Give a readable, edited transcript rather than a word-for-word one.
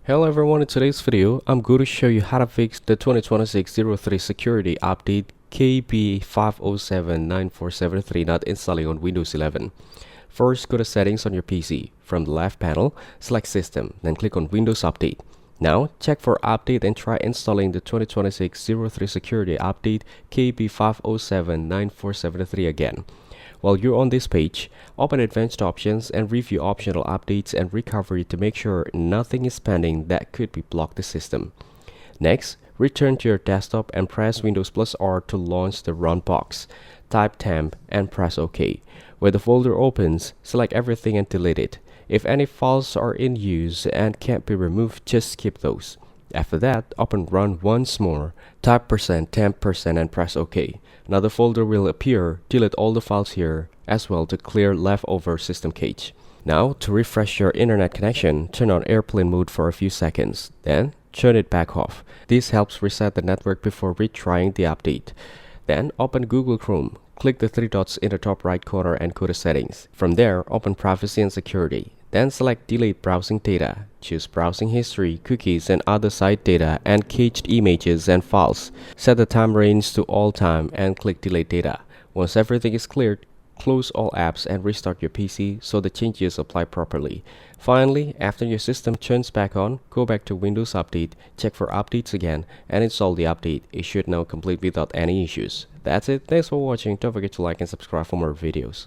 Hello everyone, in today's video, I'm going to show you how to fix the 2026-03 security update KB5079473 not installing on Windows 11. First, go to Settings on your PC. From the left panel, select System, then click on Windows Update. Now, check for Update and try installing the 2026-03 security update KB5079473 again. While you're on this page, open Advanced Options and review optional updates and recovery to make sure nothing is pending that could be blocked the system. Next, return to your desktop and press Windows plus R to launch the Run box. Type temp and press OK. When the folder opens, select everything and delete it. If any files are in use and can't be removed, just skip those. After that, open Run once more, type %temp% and press OK. Another folder will appear. Delete all the files here as well to clear leftover system cache. Now, to refresh your internet connection, turn on airplane mode for a few seconds, then turn it back off. This helps reset the network before retrying the update. Then open Google Chrome. Click the three dots in the top right corner and go to Settings. From there, open Privacy and Security. Then select Delete Browsing Data. Choose Browsing History, Cookies, and Other Site Data and Cached Images and Files. Set the time range to all time and click Delete Data. Once everything is cleared, close all apps and restart your PC so the changes apply properly. Finally, after your system turns back on, go back to Windows Update, check for updates again, and install the update. It should now complete without any issues. That's it. Thanks for watching. Don't forget to like and subscribe for more videos.